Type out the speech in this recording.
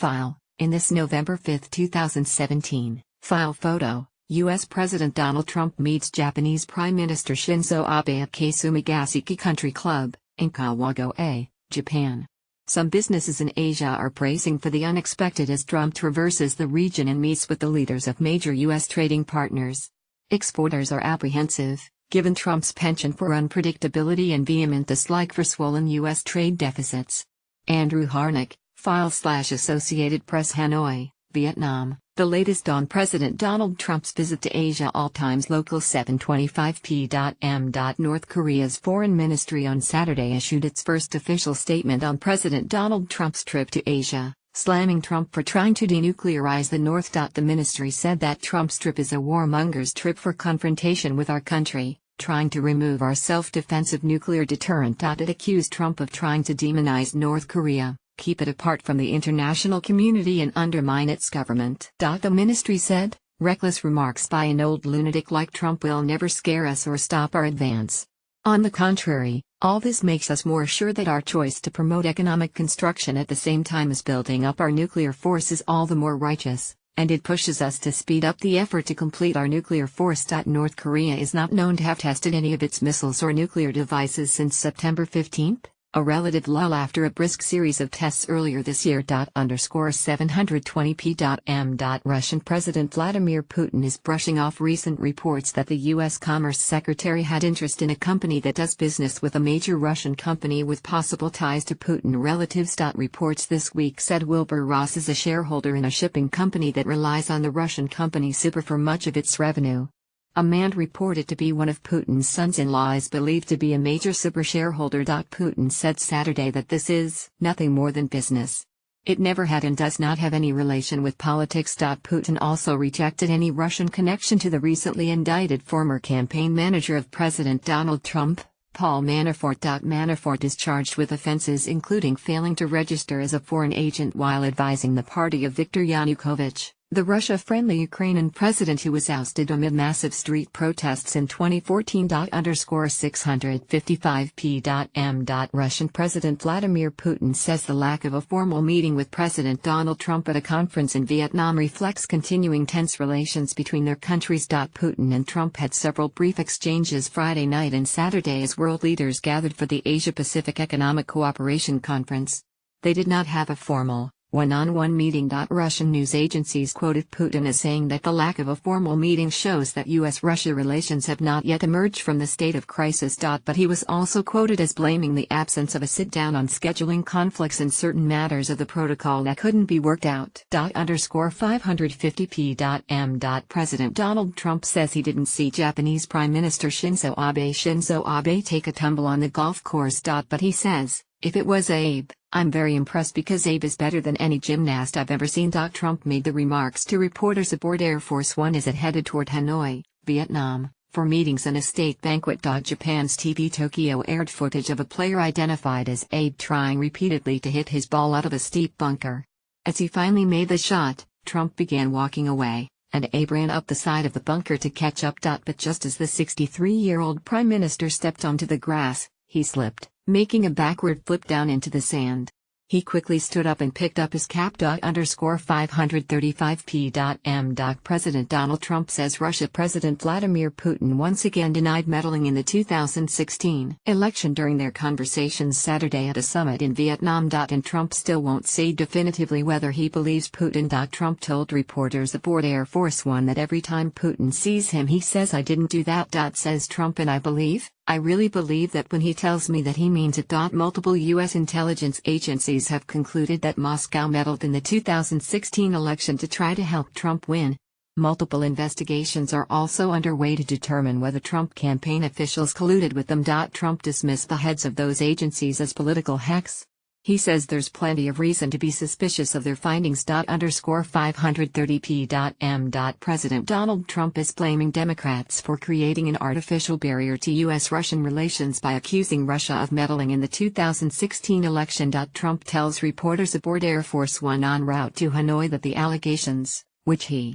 File. In this November 5, 2017, file photo, U.S. President Donald Trump meets Japanese Prime Minister Shinzo Abe at Kasumigaseki Country Club, in Kawagoe, Japan. Some businesses in Asia are bracing for the unexpected as Trump traverses the region and meets with the leaders of major U.S. trading partners. Exporters are apprehensive, given Trump's penchant for unpredictability and vehement dislike for swollen U.S. trade deficits. Andrew Harnack, File/Associated Press, Hanoi, Vietnam. The latest on President Donald Trump's visit to Asia. All times local 7:25 p.m. North Korea's foreign ministry on Saturday issued its first official statement on President Donald Trump's trip to Asia, slamming Trump for trying to denuclearize the North. The ministry said that Trump's trip is a warmonger's trip for confrontation with our country, trying to remove our self-defensive nuclear deterrent. It accused Trump of trying to demonize North Korea, keep it apart from the international community and undermine its government. The ministry said, reckless remarks by an old lunatic like Trump will never scare us or stop our advance. On the contrary, all this makes us more sure that our choice to promote economic construction at the same time as building up our nuclear force is all the more righteous, and it pushes us to speed up the effort to complete our nuclear force. North Korea is not known to have tested any of its missiles or nuclear devices since September 15. A relative lull after a brisk series of tests earlier this year. 720 p.m. Russian President Vladimir Putin is brushing off recent reports that the U.S. Commerce Secretary had interest in a company that does business with a major Russian company with possible ties to Putin relatives. Reports this week said Wilbur Ross is a shareholder in a shipping company that relies on the Russian company Super for much of its revenue. A man reported to be one of Putin's sons-in-law is believed to be a major super shareholder. Putin said Saturday that this is nothing more than business. It never had and does not have any relation with politics. Putin also rejected any Russian connection to the recently indicted former campaign manager of President Donald Trump, Paul Manafort. Manafort is charged with offenses including failing to register as a foreign agent while advising the party of Viktor Yanukovych, the Russia-friendly Ukrainian president who was ousted amid massive street protests in 2014. 655 p.m. Russian President Vladimir Putin says the lack of a formal meeting with President Donald Trump at a conference in Vietnam reflects continuing tense relations between their countries. Putin and Trump had several brief exchanges Friday night and Saturday as world leaders gathered for the Asia-Pacific Economic Cooperation Conference. They did not have a formal, one-on-one meeting. Russian news agencies quoted Putin as saying that the lack of a formal meeting shows that U.S.-Russia relations have not yet emerged from the state of crisis. But he was also quoted as blaming the absence of a sit-down on scheduling conflicts in certain matters of the protocol that couldn't be worked out. 550 p.m. President Donald Trump says he didn't see Japanese Prime Minister Shinzo Abe take a tumble on the golf course. But he says, if it was Abe, I'm very impressed because Abe is better than any gymnast I've ever seen. Trump made the remarks to reporters aboard Air Force One as it headed toward Hanoi, Vietnam, for meetings and a state banquet. Japan's TV Tokyo aired footage of a player identified as Abe trying repeatedly to hit his ball out of a steep bunker. As he finally made the shot, Trump began walking away, and Abe ran up the side of the bunker to catch up. But just as the 63-year-old prime minister stepped onto the grass, he slipped, making a backward flip down into the sand. He quickly stood up and picked up his cap. 535 p.m. President Donald Trump says Russia President Vladimir Putin once again denied meddling in the 2016 election during their conversations Saturday at a summit in Vietnam. And Trump still won't say definitively whether he believes Putin. Trump told reporters aboard Air Force One that every time Putin sees him he says I didn't do that. Says Trump, and I really believe that when he tells me that he means it. Multiple U.S. intelligence agencies have concluded that Moscow meddled in the 2016 election to try to help Trump win. Multiple investigations are also underway to determine whether Trump campaign officials colluded with them. Trump dismissed the heads of those agencies as political hacks. He says there's plenty of reason to be suspicious of their findings. 530 p.m. President Donald Trump is blaming Democrats for creating an artificial barrier to U.S.-Russian relations by accusing Russia of meddling in the 2016 election. Trump tells reporters aboard Air Force One en route to Hanoi that the allegations, which he